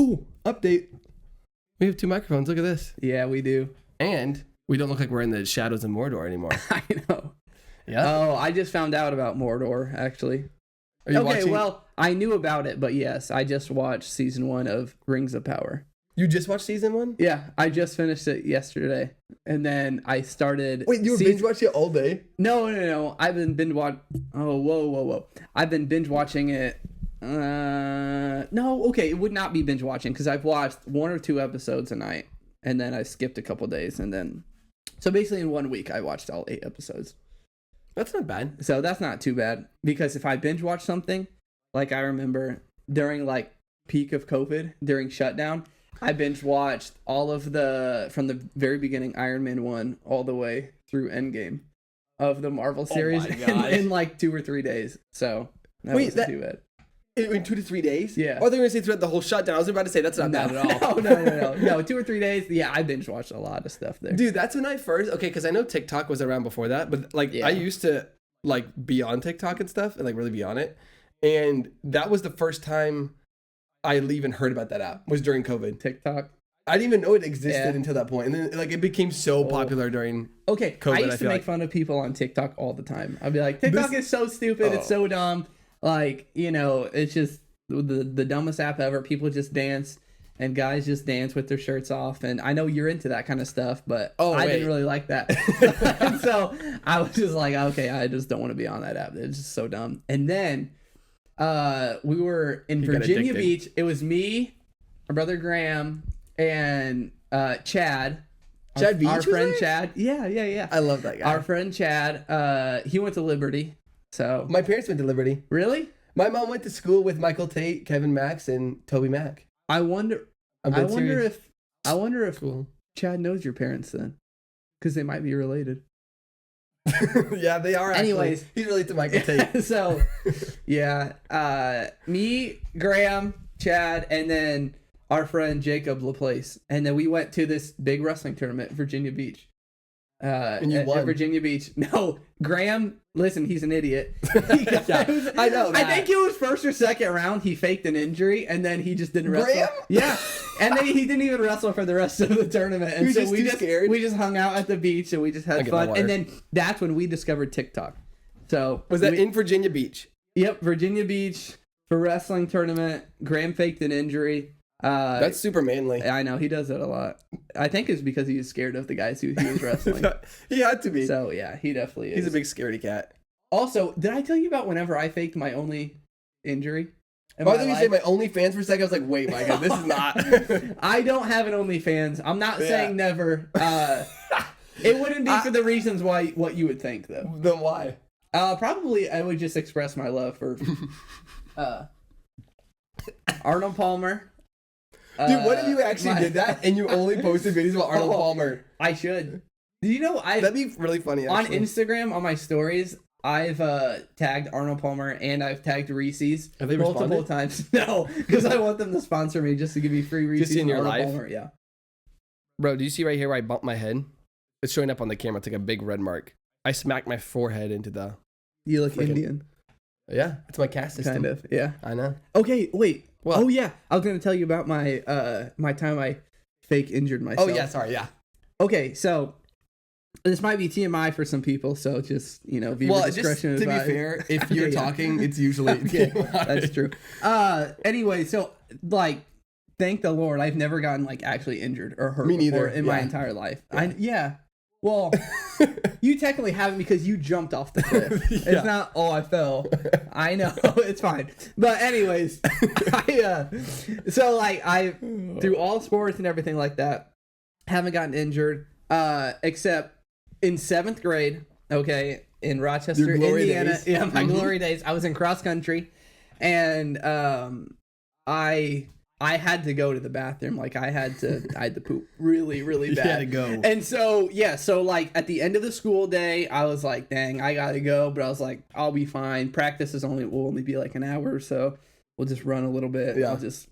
Oh, update. We have 2 microphones. Look at this. Yeah, we do. And we don't look like we're in the shadows of Mordor anymore. I know. Yeah. Oh, I just found out about Mordor, actually. Are you Okay, watching? well, I knew about it, but yes, I just watched season 1 of Rings of Power. You just watched season 1? Yeah, I just finished it yesterday. And then I started... Wait, you were binge watching it all day? No. I've been binge watching... Oh, whoa. I've been binge watching it... No, okay, it would not be binge watching because I've watched 1 or 2 episodes a night. And then I skipped a couple days and then... So basically in 1 week, I watched all 8 episodes. That's not bad. So that's not too bad because if I binge watch something, like I remember during like peak of COVID, during shutdown, I binge watched all of from the very beginning, Iron Man 1 all the way through Endgame of the Marvel series in like 2 or 3 days. So that wasn't too bad. In 2 to 3 days? Yeah. Oh, I thought you were going to say throughout the whole shutdown. I was about to say that's not bad at all. No, 2 or 3 days. Yeah, I binge watched a lot of stuff there. Dude, that's when I first... Okay, because I know TikTok was around before that, but like I used to like be on TikTok and stuff and like really be on it. And that was the first time I even heard about that app was during COVID. TikTok. I didn't even know it existed until that point. And then like it became so popular during COVID. I used to make fun of people on TikTok all the time. I'd be like, TikTok is so stupid. It's so dumb. Like, you know, it's just the dumbest app ever. People just dance and guys just dance with their shirts off. And I know you're into that kind of stuff, but I didn't really like that. And so I was just like, okay, I just don't want to be on that app. It's just so dumb. And then we were in Virginia Beach. It was me, our brother Graham, and Chad. Chad Beach, our friend Chad. Yeah. I love that guy. Our friend Chad. He went to Liberty. So my parents went to Liberty. Really? My mom went to school with Michael Tate, Kevin Max, and Toby Mac. I wonder if cool. Chad knows your parents then, because they might be related. Yeah, they are. Anyways, he's related to Michael Tate. So, yeah, me, Graham, Chad, and then our friend Jacob Laplace, and then we went to this big wrestling tournament, Virginia Beach. And you won. At Virginia Beach. No, Graham, listen, he's an idiot. I know that. I think it was first or second round. He faked an injury, and then he just didn't wrestle. Graham? Yeah, and then he didn't even wrestle for the rest of the tournament. And so we just hung out at the beach and we just had fun. And then that's when we discovered TikTok. So was that in Virginia Beach? Yep, Virginia Beach for wrestling tournament. Graham faked an injury. That's super manly. I know, he does that a lot. I think it's because he was scared of the guys who he was wrestling. He had to be. So yeah, he definitely is. He's a big scaredy cat. Also, did I tell you about whenever I faked my only injury? I thought you said my OnlyFans for a second. I was like, wait, my God, this is not. I don't have an OnlyFans. I'm not saying never. It wouldn't be for the reasons what you would think though. Then why? Probably I would just express my love for Arnold Palmer. Dude, what if you actually did that and you only posted videos about Arnold Palmer? I should. Do you know that'd be really funny. Actually. On Instagram, on my stories, I've tagged Arnold Palmer and I've tagged Reese's multiple times. No, because I want them to sponsor me just to give me free Reese's. Just in your Arnold life, Palmer, yeah. Bro, do you see right here where I bumped my head? It's showing up on the camera. It's like a big red mark. I smacked my forehead into the. You look Indian. Yeah, it's my caste system. Kind of, yeah. I know. Okay, wait. What? Oh yeah, I was gonna tell you about my my time I fake injured myself. Oh yeah, sorry, yeah. Okay, so this might be TMI for some people, so just be discretion. Just to be fair, if you're talking, it's usually TMI. That's true. Anyway, so like, thank the Lord, I've never gotten like actually injured or hurt before in my entire life. Yeah. Well, you technically haven't because you jumped off the cliff. It's not, I fell. I know, it's fine. But anyways, so like I, through all sports and everything like that, haven't gotten injured, except in 7th grade, okay, in Rochester, Indiana. Days. Yeah, my glory days. I was in cross country, and I had to go to the bathroom. Like I had to poop really, really bad. You had to go. And so, so like at the end of the school day, I was like, dang, I gotta go. But I was like, I'll be fine. Practice will only be like an hour or so. We'll just run a little bit. Yeah. I'll just,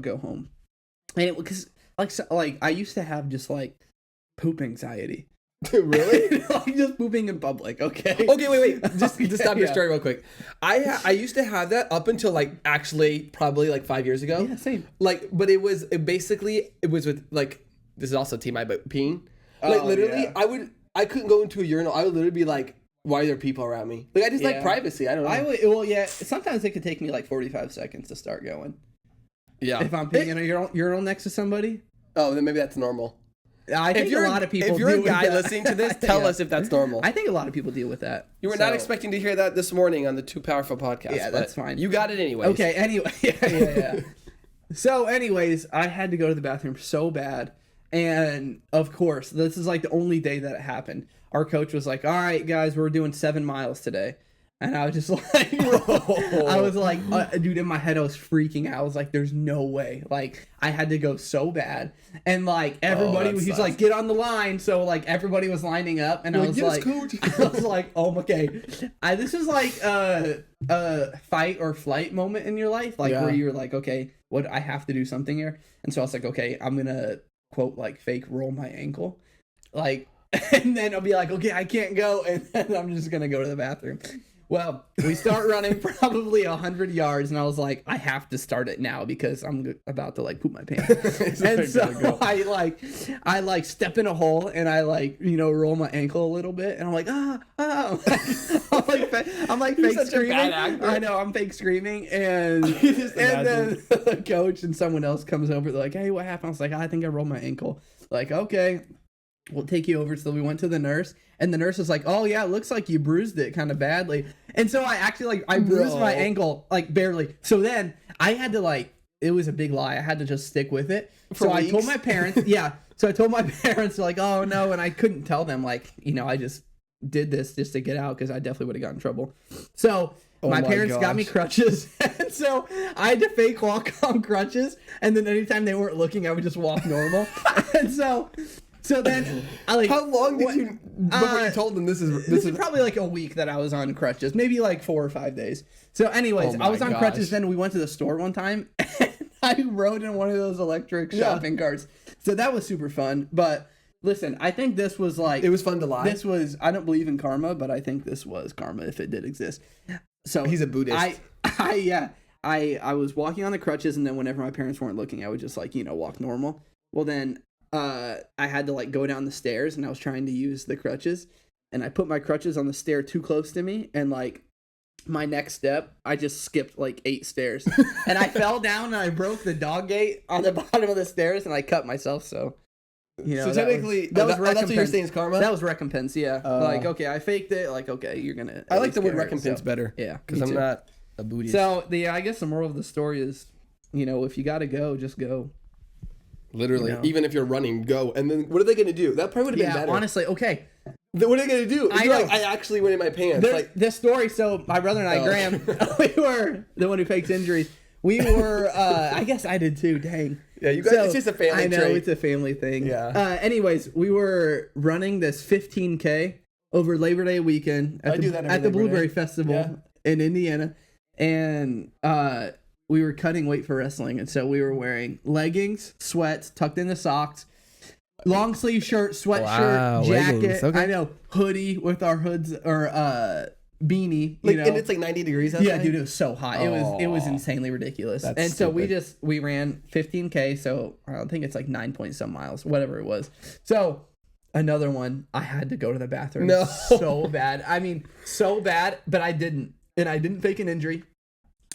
go home. And because like I used to have just like poop anxiety. Really? Like just pooping in public, okay? Okay, wait. Just to stop your Yeah. story real quick. I used to have that up until like actually probably like 5 years ago. Yeah, same. Like, but it was with like, this is also TMI, but peeing. Like literally, yeah. I couldn't go into a urinal. I would literally be like, why are there people around me? Like I just like Yeah. privacy. I don't know. I would, well, yeah. Sometimes it could take me like 45 seconds to start going. Yeah. If I'm peeing in a urinal next to somebody, Oh, then maybe that's normal. I think a lot of people. If you're a deal with guy that. listeing to this, tell Yeah. us if that's normal. I think a lot of people deal with that. You were not expecting to hear that this morning on the Too Powerful podcast. Yeah, that's fine. You got it anyway. Okay. Anyway, yeah. So, anyways, I had to go to the bathroom so bad, and of course, this is like the only day that it happened. Our coach was like, "All right, guys, we're doing 7 miles today." And I was just like, I was like, dude, in my head, I was freaking out. I was like, there's no way. Like, I had to go so bad. And like, everybody was, he's like, get on the line. So like, everybody was lining up. And I was like, I was like, oh, okay. This is like a fight or flight moment in your life. Like, where you're like, okay, what, I have to do something here. And so I was like, okay, I'm going to, quote, like, fake roll my ankle. Like, and then I'll be like, okay, I can't go. And then I'm just going to go to the bathroom. Well, we start running probably 100 yards, and I was like, I have to start it now because I'm about to like poop my pants. And so I like step in a hole and I like, you know, roll my ankle a little bit, and I'm like, I'm like fake screaming. I know, I'm fake screaming, and then the coach and someone else comes over. They're like, hey, what happened? I was like, I think I rolled my ankle. Like, okay, we'll take you over. So we went to the nurse, and the nurse was like, oh yeah, it looks like you bruised it kind of badly. And so I actually I bruised my ankle like barely. So then I had to it was a big lie. I had to just stick with it. So I told my parents, so I told my parents, like, oh no, and I couldn't tell them, like, you know, I just did this just to get out because I definitely would have gotten in trouble. So my parents got me crutches, and so I had to fake walk on crutches, and then anytime they weren't looking, I would just walk normal. And so then, how long did you before you told them this is probably like a week that I was on crutches, maybe like 4 or 5 days. So, anyways, I was on crutches. Then we went to the store one time, and I rode in one of those electric shopping carts. So that was super fun. But listen, I think this was like it was fun to lie. This was, I don't believe in karma, but I think this was karma if it did exist. So he's a Buddhist. I was walking on the crutches, and then whenever my parents weren't looking, I would just like, you know, walk normal. Well, then I had to like go down the stairs, and I was trying to use the crutches, and I put my crutches on the stair too close to me, and like my next step, I just skipped like 8 stairs, and I fell down, and I broke the dog gate on the bottom of the stairs, and I cut myself. So, you know, so technically, that's what you're saying is karma. That was recompense, yeah. Like, okay, I faked it. Like, okay, you're gonna. I like the word recompense better. Yeah, because I'm not a Buddhist. So I guess the moral of the story is, you know, if you gotta go, just go. Literally, even if you're running, go. And then what are they going to do? That probably would have been better. Honestly, okay. What are they going to do? I actually went in my pants. This story, so my brother and I, Graham, we were the one who fakes injuries. We were, I guess I did too, dang. Yeah, you guys, it's just a family trait. I know, it's a family thing. Yeah. Anyways, we were running this 15K over Labor Day weekend at the Blueberry Festival in Indiana. And we were cutting weight for wrestling, and so we were wearing leggings, sweats, tucked into socks, long sleeve shirt, sweatshirt, jacket. Leggings, okay. I know, hoodie with our hoods or beanie. You know, and it's like 90 degrees outside. Yeah, dude, it was so hot. It was insanely ridiculous. That's and stupid. So we ran 15K. So I don't think it's like 9 point some miles, whatever it was. So another one, I had to go to the bathroom so bad. I mean, so bad, but I didn't, and I didn't fake an injury.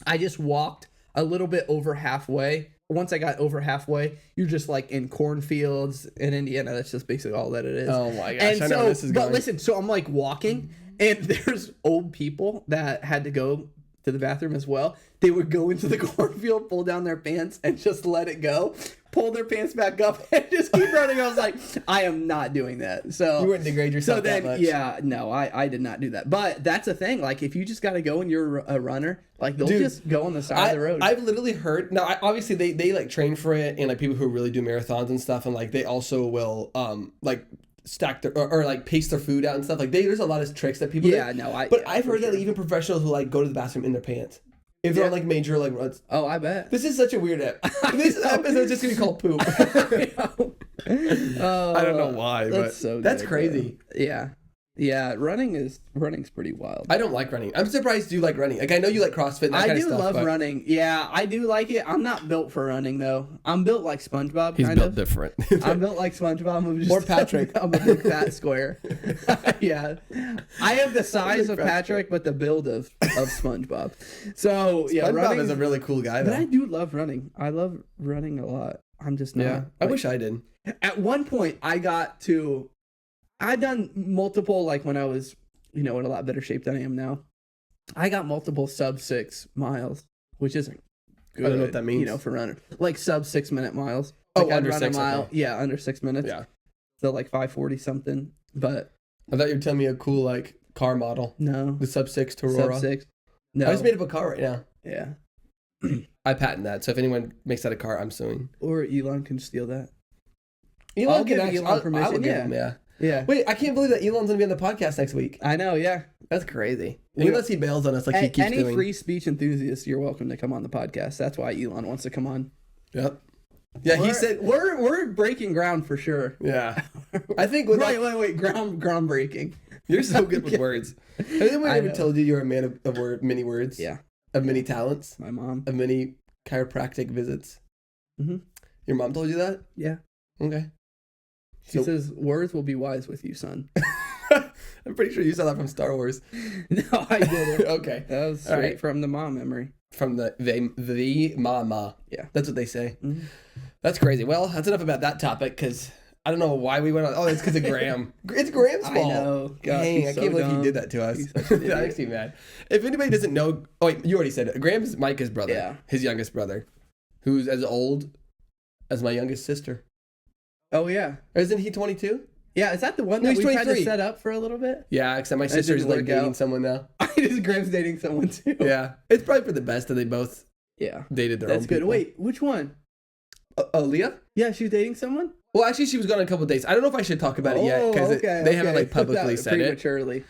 I just walked a little bit over halfway. Once I got over halfway, you're just like in cornfields in Indiana. That's just basically all that it is. Oh my gosh, and I know where this is going. But listen, so I'm like walking, and there's old people that had to go to the bathroom as well. They would go into the cornfield, pull down their pants, and just let it go. Pull their pants back up and just keep running. I was like, I am not doing that. So you wouldn't degrade yourself that much. Yeah, no, I did not do that. But that's the thing. Like, if you just got to go and you're a runner, like they'll just go on the side of the road. I've literally heard. Now, obviously, they like train for it, and like people who really do marathons and stuff, and like they also will like stack their or like pace their food out and stuff. Like there's a lot of tricks that people. Yeah, do. no, I've heard that even professionals who like go to the bathroom in their pants. If they're on like major like runs. Oh, I bet. This is such a weird app. This episode's just gonna be called poop. I don't know why, but that's crazy. Yeah. Yeah, running's pretty wild. I don't like running. I'm surprised you like running. Like, I know you like CrossFit and that kind of stuff. I do love running. Yeah, I do like it. I'm not built for running, though. I'm built like SpongeBob, He's built different. I'm built like SpongeBob. I'm just, or Patrick. I'm a big fat square. Yeah. I have the size of Patrick, but the build of SpongeBob. So, yeah, SpongeBob is a really cool guy, though. But I do love running. I love running a lot. I'm just not. Yeah, I wish I did. At one point, I'd done multiple, like when I was, in a lot better shape than I am now. I got multiple sub 6 miles, which isn't good. I don't know what that means. For runner. Like sub 6 minute miles. Like under 6 a mile. Okay. Yeah, under 6 minutes. Yeah. So like 5:40 something. But I thought you were telling me a cool like car model. No. The sub 6 Aurora. Sub 6. No. I just made up a car right now. Yeah. I patent that. So if anyone makes that a car, I'm suing. Or Elon can steal that. Elon can actually. Elon permission. I would give him, yeah. Yeah. Wait, I can't believe that Elon's gonna be on the podcast next week. I know, yeah. That's crazy. Unless he bails on us like he keeps doing. Any free speech enthusiast, you're welcome to come on the podcast. That's why Elon wants to come on. Yep. Yeah, he said we're breaking ground for sure. Yeah. I think with groundbreaking. You're so good with words. Has anyone ever told you you're a man of many words? Yeah. Of many talents? My mom. Of many chiropractic visits? Mm-hmm. Your mom told you that? Yeah. Okay. She says, words will be wise with you, son. I'm pretty sure you saw that from Star Wars. No, I didn't. Okay. That was straight from the mom memory. From the mama. Yeah. That's what they say. Mm-hmm. That's crazy. Well, that's enough about that topic because I don't know why we went on. Oh, it's because of Graham. It's Graham's fault. I know. Gosh, Dang, I can't believe he did that to us. That makes me mad. If anybody doesn't know, oh wait, you already said it. Graham's Micah's brother. Yeah. His youngest brother, who's as old as my youngest sister. Oh yeah. Isn't he 22? Yeah, is that the one that we tried to set up for a little bit? Yeah, except my sister's like dating someone now. Graham's dating someone too. Yeah, it's probably for the best that they both dated their own That's good. people. Wait, which one? Leah? Yeah, she was dating someone? Well, actually, she was gone on a couple of dates. I don't know if I should talk about it yet because they haven't like publicly said prematurely. it.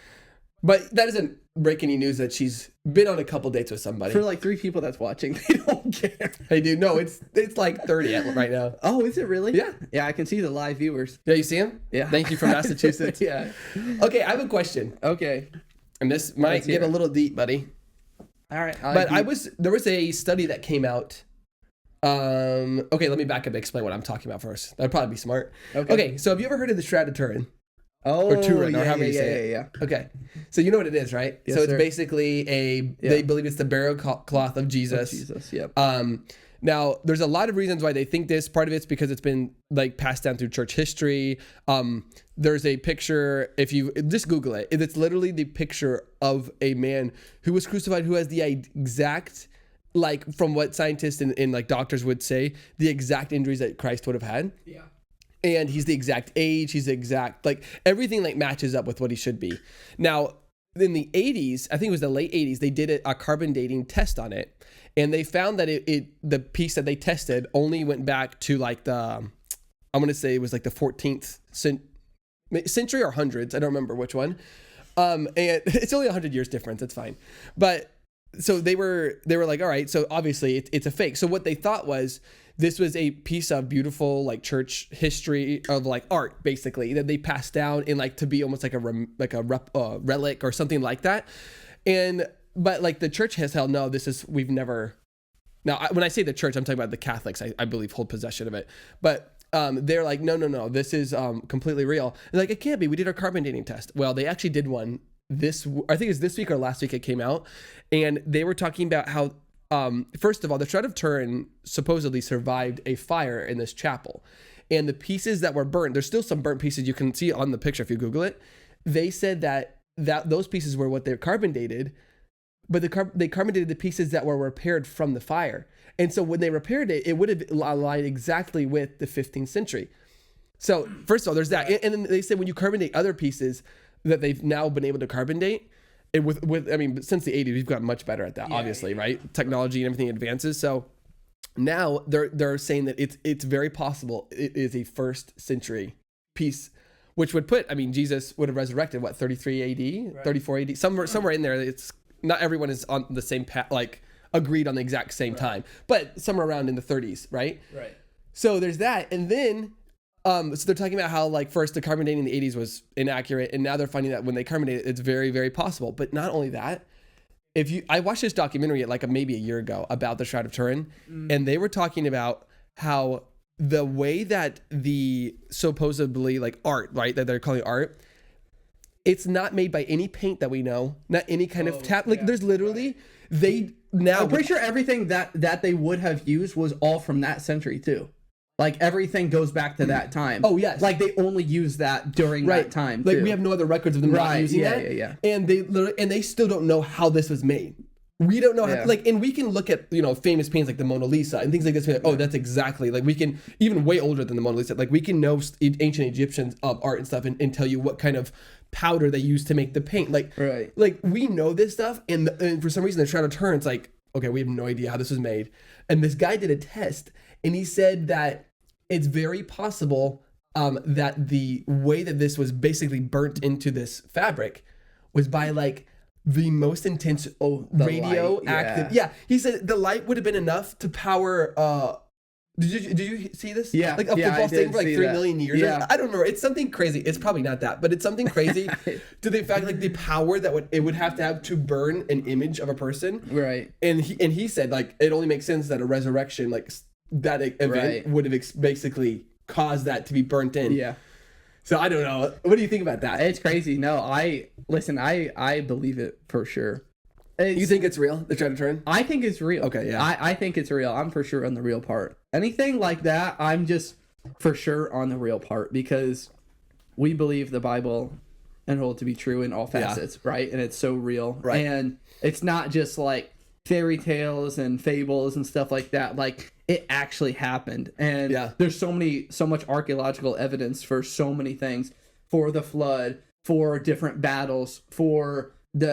But that doesn't break any news that she's been on a couple dates with somebody. For like 3 people that's watching, they don't care. Hey, dude, no, it's like 30 right now. Oh, is it really? Yeah. Yeah, I can see the live viewers. Yeah, you see him? Yeah. Thank you from Massachusetts. Yeah. Okay, I have a question. Okay. And this might get a little deep, buddy. All right. But there was a study that came out. Okay, let me back up and explain what I'm talking about first. That'd probably be smart. Okay, so have you ever heard of the Shroud of Turin? Oh, or Turin, or however you say it. Yeah. Okay, so you know what it is, right? Yes, so it's sir. basically they believe it's the burial cloth of Jesus. Yep. Now there's a lot of reasons why they think this. Part of it's because it's been like passed down through church history. There's a picture, if you just Google it, it's literally the picture of a man who was crucified who has the exact, like from what scientists and like doctors would say, the exact injuries that Christ would have had. Yeah. And he's the exact age, he's the exact, like everything like matches up with what he should be. Now, in the 80s, I think it was the late 80s, they did a carbon dating test on it. And they found that the piece that they tested only went back to like I'm going to say it was like the 14th century or hundreds. I don't remember which one. And it's only 100 years difference. It's fine. But so they were like, all right, so obviously it's a fake. So what they thought was this was a piece of beautiful like church history of like art, basically, that they passed down in like to be almost like a relic or something like that. But like the church has held, no, we've never. Now, when I say the church, I'm talking about the Catholics, I believe hold possession of it. But they're like, no, this is completely real. And like, it can't be. We did our carbon dating test. Well, they actually did one I think it was this week or last week it came out. And they were talking about how, first of all, the Shroud of Turin supposedly survived a fire in this chapel. And the pieces that were burnt, there's still some burnt pieces you can see on the picture if you Google it. They said that those pieces were what they're carbon dated, but they carbon dated the pieces that were repaired from the fire. And so when they repaired it, it would have aligned exactly with the 15th century. So first of all, there's that. And then they said when you carbon date other pieces that they've now been able to carbon date, since the 80s, we've gotten much better at that, obviously, right? Technology and everything advances. So now they're saying that it's very possible it is a 1st century piece, which would put, Jesus would have resurrected, 33 AD, right. 34 AD, somewhere in there. It's not everyone is on the same path, like agreed on the exact same time, but somewhere around in the 30s, right? Right. So there's that. And then So they're talking about how like first the carbon dating in the 80s was inaccurate, and now they're finding that when they carbon date it, it's very, very possible. But not only that, I watched this documentary like maybe a year ago about the Shroud of Turin, and they were talking about how the way that the supposedly like art, right, that they're calling art, it's not made by any paint that we know, not any kind of tap. Like there's literally I'm pretty sure everything that they would have used was all from that century too. Like everything goes back to that time. Oh yes, like they only use that during that time. Like too. we have no other records of them not using that. Yeah. And they still don't know how this was made. We don't know how, like, and we can look at famous paintings like the Mona Lisa and things like this. Like, oh, that's exactly like we can even way older than the Mona Lisa. Like we can know ancient Egyptians of art and stuff and tell you what kind of powder they used to make the paint. Like like we know this stuff, and for some reason the Shroud of Turin, it's like, okay, we have no idea how this was made. And this guy did a test, and he said that it's very possible that the way that this was basically burnt into this fabric was by like the most intense radioactive. Yeah, he said the light would have been enough to power. Did you see this? Yeah, like a football stadium for like 3 million years. Yeah. I don't remember. It's something crazy. It's probably not that, but it's something crazy to the fact like the power that it would have to burn an image of a person. Right. And he said like it only makes sense that a resurrection like that event would have basically caused that to be burnt in. Yeah. So I don't know. What do you think about that? It's crazy. No, I believe it for sure. You think it's real? The Shroud of Turin? I think it's real. Okay, yeah. I think it's real. I'm for sure on the real part. Anything like that, I'm just for sure on the real part because we believe the Bible and hold it to be true in all facets, right? And it's so real. Right. And it's not just like fairy tales and fables and stuff like that. Like it actually happened. And there's so much archaeological evidence for so many things, for the flood, for different battles, for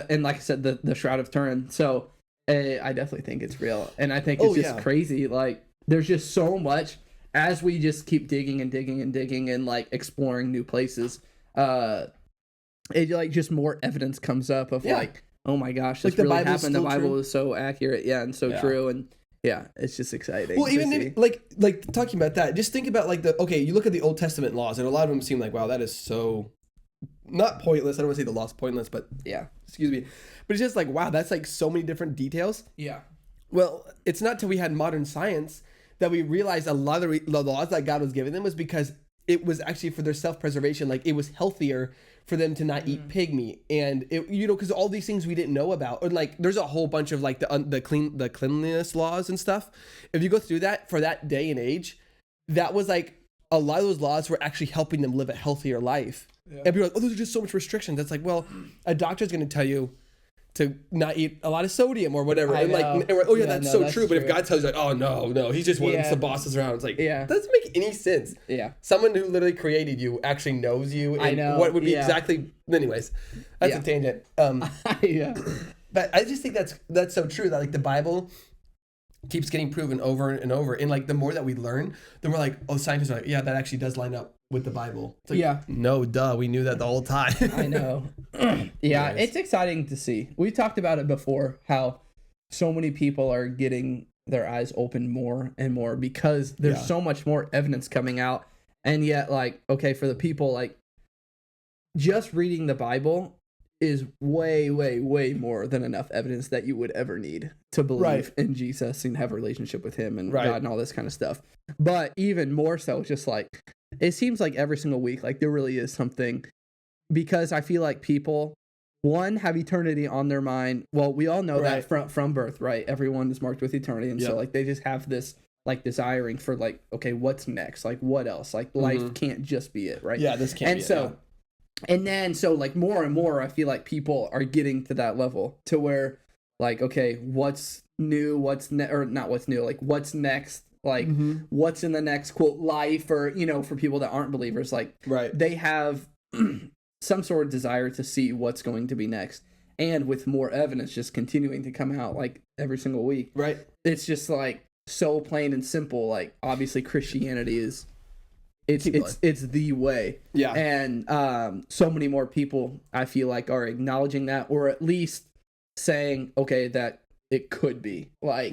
and like I said, the Shroud of Turin. So I definitely think it's real. And I think it's just crazy. Like there's just so much as we just keep digging and digging and digging and like exploring new places. It like just more evidence comes up of like, oh my gosh, this like really happened. The Bible is so accurate. Yeah. And so true. And yeah, it's just exciting. Well, even if, like talking about that, just think about like you look at the Old Testament laws and a lot of them seem like, wow, that is so not pointless. I don't want to say the law's pointless, but excuse me. But it's just like, wow, that's like so many different details. Yeah. Well, it's not till we had modern science that we realized a lot of the laws that God was giving them was because it was actually for their self-preservation. Like it was healthier for them to not eat pig meat, and it, because all these things we didn't know about, or like there's a whole bunch of like the cleanliness laws and stuff. If you go through that for that day and age, that was like a lot of those laws were actually helping them live a healthier life. Yeah. And people are like, oh, those are just so much restrictions. That's like, well, a doctor's going to tell you to not eat a lot of sodium or whatever. And like, oh yeah, that's so true. But if God tells you like, oh no, he's just wanting the bosses around. It's like, doesn't make any sense. Yeah. Someone who literally created you actually knows you. And I know. What would be exactly, anyways, that's a tangent. Yeah. But I just think that's so true that like the Bible keeps getting proven over and over. And like the more that we learn, the more like, oh, scientists are like, yeah, that actually does line up with the Bible. It's like, no, duh, we knew that the whole time. I know. It's exciting to see. We talked about it before, how so many people are getting their eyes open more and more because there's so much more evidence coming out. And yet, like, okay, for the people, like, just reading the Bible is way, way, way more than enough evidence that you would ever need to believe in Jesus and have a relationship with him and God and all this kind of stuff. But even more so, just like, it seems like every single week, like there really is something, because I feel like people, one, have eternity on their mind. Well, we all know that from birth, right? Everyone is marked with eternity. And so like they just have this like desiring for like, okay, what's next? Like what else? Like life can't just be it, right? Yeah, this can't be it. And then so like more and more, I feel like people are getting to that level to where like, okay, what's new? What's not what's new? Like what's next? Like what's in the next quote life, or for people that aren't believers, like they have some sort of desire to see what's going to be next, and with more evidence just continuing to come out like every single week, it's just like so plain and simple. Like obviously Christianity is it's the way, and so many more people I feel like are acknowledging that, or at least saying okay that it could be like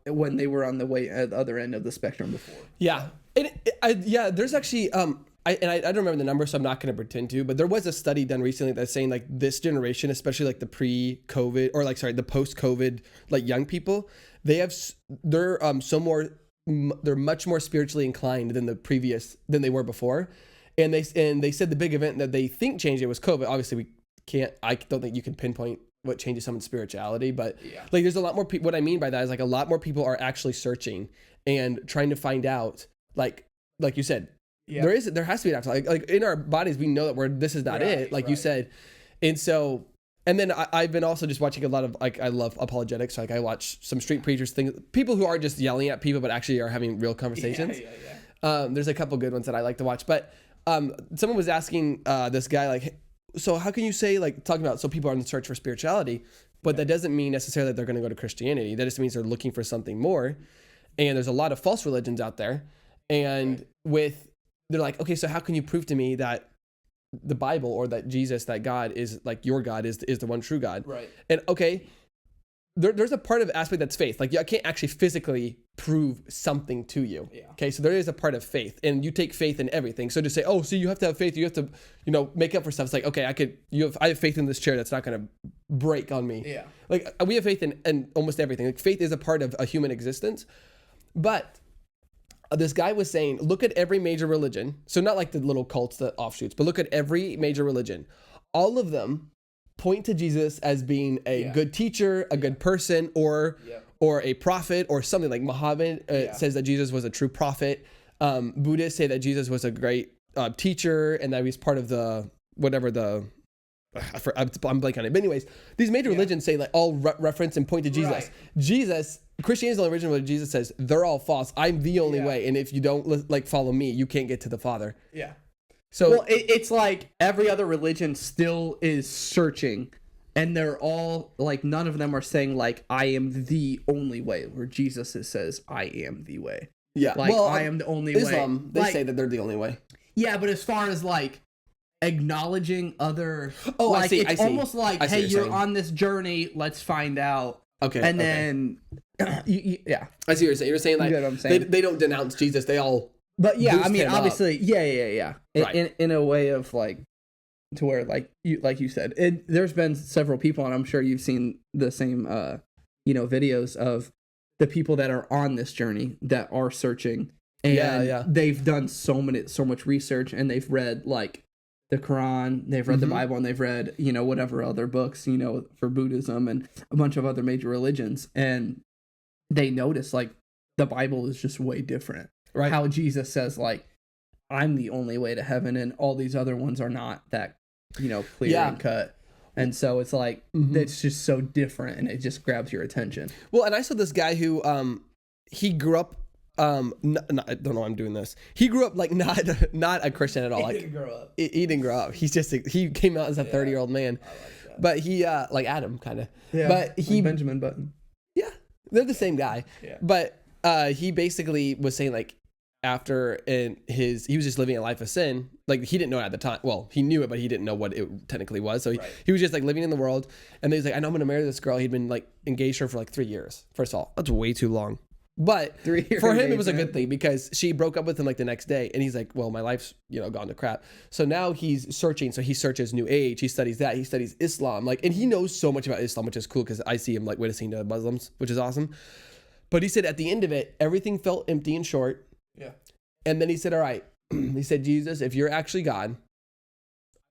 when they were on the way at the other end of the spectrum before. Yeah. There's actually, I don't remember the number, so I'm not going to pretend to, but there was a study done recently that's saying like this generation, especially like the pre-COVID or the post-COVID, like young people, they're much more spiritually inclined than they were before. And they said the big event that they think changed it was COVID. Obviously I don't think you can pinpoint what changes someone's spirituality, but like there's a lot more people. What I mean by that is like a lot more people are actually searching and trying to find out, like you said, there has to be an after, like in our bodies, we know that this is not it, like you said. And so, and then I've been also just watching a lot of, like, I love apologetics. Like I watch some street preachers, people who are just yelling at people, but actually are having real conversations. There's a couple good ones that I like to watch, but someone was asking this guy, like, so how can you say, like, talking about, so people are in the search for spirituality, but that doesn't mean necessarily that they're going to go to Christianity. That just means they're looking for something more. And there's a lot of false religions out there. And they're like, okay, so how can you prove to me that the Bible or that Jesus, that God is like your God is the one true God? Right. And okay, there's a part of aspect that's faith. Like I can't actually physically prove something to you. Yeah. Okay, so there is a part of faith, and you take faith in everything. So to say, oh, so you have to have faith, you have to, make up for stuff. It's like, okay, I have faith in this chair that's not going to break on me. Yeah. Like we have faith in almost everything. Like faith is a part of a human existence. But this guy was saying, look at every major religion. So not like the little cults, the offshoots, but look at every major religion. All of them point to Jesus as being a good teacher, a good person, or a prophet, or something. Like Muhammad says that Jesus was a true prophet. Buddhists say that Jesus was a great teacher, and that he was part of I'm blanking on it. But anyways, these major religions say like all reference and point to Jesus. Right. Jesus, Christianity is the only religion where Jesus says they're all false. I'm the only way, and if you don't like follow me, you can't get to the Father. Yeah. So it's like every other religion still is searching, and they're all like, none of them are saying like, I am the only way, where Jesus says I am the way. Yeah. Like, I am the only Islam, way. they say that they're the only way. Yeah, but as far as like acknowledging other, like, I see. It's almost like, hey, you're saying. On this journey, let's find out. Okay. And then, yeah. I see what you're saying. You're saying like, you know what I'm saying? They don't denounce Jesus. They all. But yeah, I mean, obviously, yeah. Right. In a way of like, to where like you said, there's been several people, and I'm sure you've seen the same, videos of the people that are on this journey that are searching, and they've done so much research, and they've read like the Quran, they've read the Bible, and they've read whatever other books for Buddhism and a bunch of other major religions, and they notice like the Bible is just way different. Right. How Jesus says like, I'm the only way to heaven, and all these other ones are not that clear and cut. And so it's like it's just so different, and it just grabs your attention. Well, and I saw this guy who he grew up I don't know why I'm doing this. He grew up like not a Christian at all. Like, he didn't grow up. He came out as a 30-year-old man. I like that. But he like Adam kind of. Yeah. But he like Benjamin Button. Yeah. They're the same guy. Yeah. But he basically was saying like after he was just living a life of sin. Like he didn't know it at the time. Well, he knew it, but he didn't know what it technically was. So he was just like living in the world. And then he's like, I know I'm going to marry this girl. He'd been like engaged to her for like 3 years. First of all, that's way too long. But for him, it was a good thing because she broke up with him like the next day. And he's like, well, my life's, gone to crap. So now he's searching. So he searches New Age. He studies that. He studies Islam. Like, and he knows so much about Islam, which is cool because I see him like witnessing to Muslims, which is awesome. But he said at the end of it, everything felt empty and short. Yeah. And then he said, all right. He said, Jesus, if you're actually God,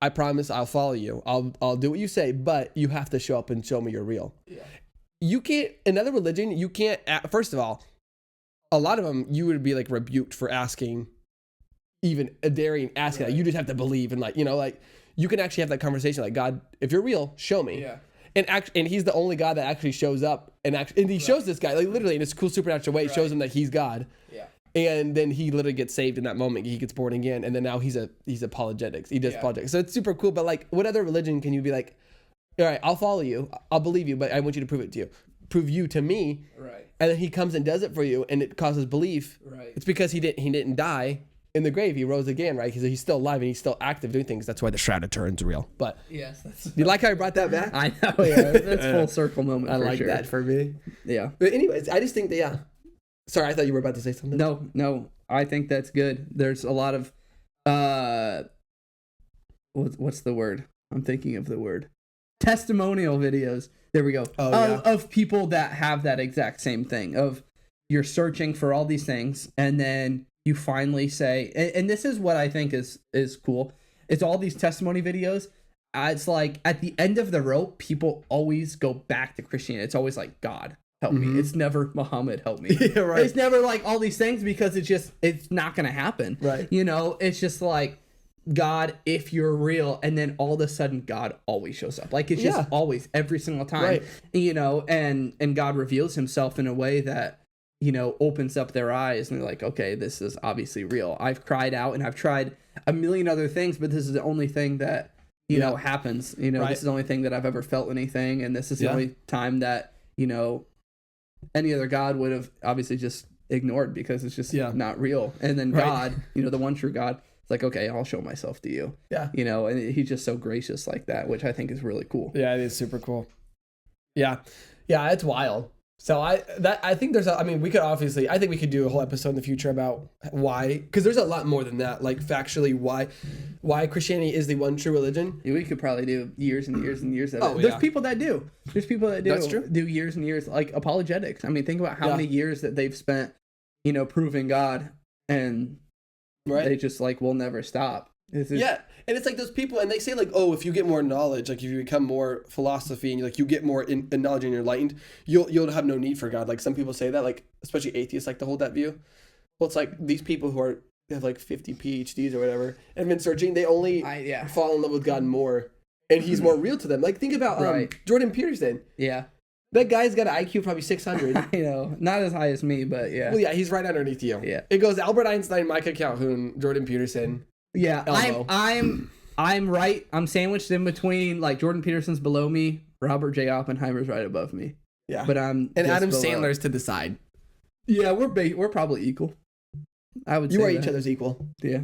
I promise I'll follow you. I'll do what you say, but you have to show up and show me you're real. Yeah. You can't, another religion, you can't, first of all, a lot of them, you would be like rebuked for asking, even daring asking that. You just have to believe and like, like you can actually have that conversation. Like, God, if you're real, show me. Yeah. And he's the only God that actually shows up and he shows this guy like literally in this cool supernatural way, shows him that he's God. Yeah. And then he literally gets saved in that moment. He gets born again. And then now he's apologetics. He does apologetics. So it's super cool. But like, what other religion can you be like, all right, I'll follow you. I'll believe you, but I want you to prove it to you. Prove you to me. Right. And then he comes and does it for you and it causes belief. Right. It's because he didn't die in the grave, he rose again, right? Because he's still alive and he's still active doing things. That's why the Shroud of Turin's real. But yes, that's. You like how I brought that back? I know, yeah. That's full circle moment. I for like sure. that for me. Yeah. But anyways, I just think that, yeah. Sorry, I thought you were about to say something. No, I think that's good. There's a lot of, what's the word? I'm thinking of the word. Testimonial videos. There we go. Of people that have that exact same thing of you're searching for all these things and then you finally say, and this is what I think is cool. It's all these testimony videos. It's like at the end of the rope, people always go back to Christianity. It's always like, God, help me. It's never Muhammad, help me. Yeah, right. It's never like all these things because it's not going to happen. Right. You know, it's just like, God, if you're real, and then all of a sudden God always shows up. Like it's just always every single time. Right. You know, and God reveals himself in a way that, you know, opens up their eyes and they're like, okay, this is obviously real. I've cried out and I've tried a million other things, but this is the only thing that, you know, happens. You know, this is the only thing that I've ever felt anything. And this is the only time that, you know, any other God would have obviously just ignored because it's just not real. And then God, you know, the one true God, it's like, okay, I'll show myself to you. Yeah. You know, and he's just so gracious like that, which I think is really cool. Yeah, it is super cool. Yeah. Yeah, it's wild. So I think we could obviously, I think we could do a whole episode in the future about why, because there's a lot more than that, like factually why Christianity is the one true religion. Yeah, we could probably do years and years and years of it. There's people that do. There's people that do. That's true. Do years and years, like apologetics. I mean, think about how many years that they've spent, you know, proving God, and they just like will never stop. And it's like those people, and they say like, oh, if you get more knowledge, like if you become more philosophy and you get more in knowledge and you're enlightened, you'll have no need for God. Like some people say that, like especially atheists like to hold that view. Well, it's like these people who have like 50 PhDs or whatever and have been searching, they only fall in love with God more, and he's more real to them. Like think about Jordan Peterson. Yeah. That guy's got an IQ probably 600. I know. Not as high as me, but yeah. Well, yeah, he's right underneath you. Yeah. It goes Albert Einstein, Micah Calhoun, Jordan Peterson. Yeah, I'm right. I'm sandwiched in between, like Jordan Peterson's below me, Robert J. Oppenheimer's right above me. Yeah. But I'm and Adam Sandler's to the side. Yeah, we're probably equal. I would say you are each other's equal. Yeah.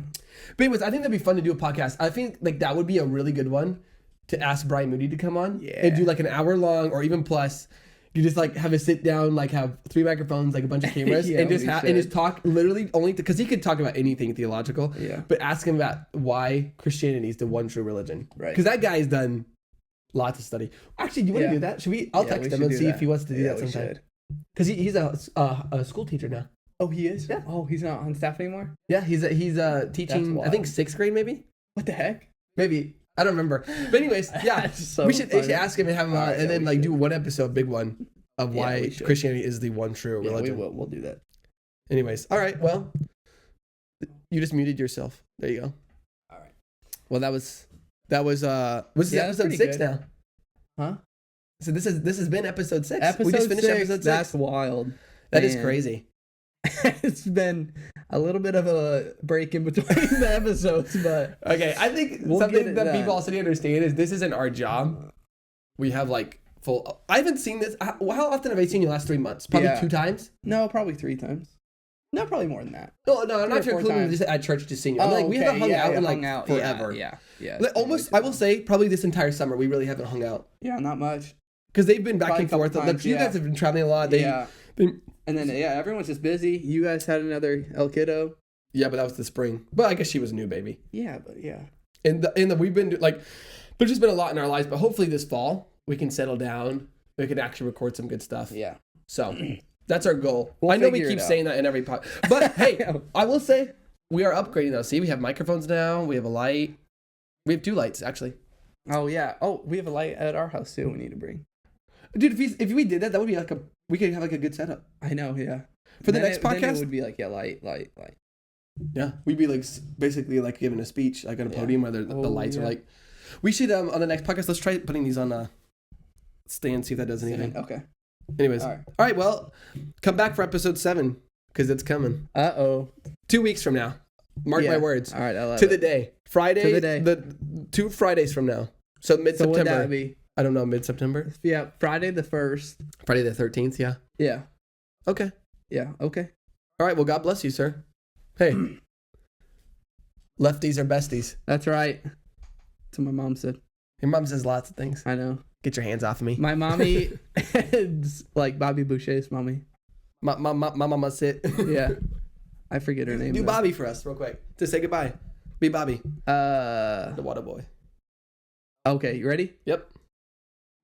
But anyways, I think that'd be fun to do a podcast. I think like that would be a really good one to ask Brian Moody to come on and do like an hour long or even plus. You just like have a sit down, like have 3 microphones, like a bunch of cameras, and just talk literally only because he could talk about anything theological. Yeah. But ask him about why Christianity is the one true religion. Right. Because that guy's done lots of study. Actually, do you want to do that? Should we? I'll text him and see if he wants to do that sometime. Because he's a school teacher now. Oh, he is. Yeah. Oh, he's not on staff anymore. Yeah, he's teaching. I think 6th grade maybe. What the heck? Maybe. I don't remember. But anyways, yeah, we should ask him and have him on, and then like do one episode, big one, of why Christianity is the one true religion. We will. We'll do that. Anyways, all right. Well, you just muted yourself. There you go. All right. Well, that was this is episode 6 now. Huh? So this has been episode 6. Episode we just finished 6. episode 6. That's wild. That is crazy. It's been a little bit of a break in between the episodes, but okay. I think something that people also need to understand is this isn't our job. We have like full. I haven't seen this. How often have I seen you last 3 months? Probably 2 times. No, probably 3 times. No, probably more than that. No, I'm not including just at church just seeing you. I'm like, we haven't hung out in like forever. Yeah. Like, almost, I will say, probably this entire summer we really haven't hung out. Yeah, not much. Because they've been back and forth. Like, you guys have been traveling a lot. And then everyone's just busy. You guys had another El Kiddo. Yeah, but that was the spring. But I guess she was new, baby. Yeah, but yeah. And we've been like, there's just been a lot in our lives. But hopefully this fall we can settle down. We can actually record some good stuff. Yeah. So that's our goal. I know we keep saying that in every pod, but hey, I will say we are upgrading though. See, we have microphones now. We have a light. We have 2 lights actually. Oh yeah. Oh, we have a light at our house too. We need to bring. Dude, if we did that, that would be like we could have like a good setup. I know, yeah. For the next podcast, then it would be like light. Yeah, we'd be like basically like giving a speech like on a podium where the lights are like. We should on the next podcast. Let's try putting these on a stand. See if that does anything. Okay. Anyways, all right. Well, come back for episode 7 because it's coming. 2 weeks from now. Mark my words. All right, I love to the day. Friday. To the day. The 2 Fridays from now. So mid-September. So would that be? I don't know, mid-September? Yeah, Friday the 1st. Friday the 13th, yeah? Yeah. Okay. Yeah, okay. All right, well, God bless you, sir. Hey. Lefties are besties. That's right. That's what my mom said. Your mom says lots of things. I know. Get your hands off of me. My mommy is like Bobby Boucher's mommy. My mama sit. Yeah. I forget her name. Do Bobby for us real quick. To say goodbye. Be Bobby. The water boy. Okay, you ready? Yep.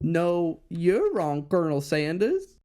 No, you're wrong, Colonel Sanders.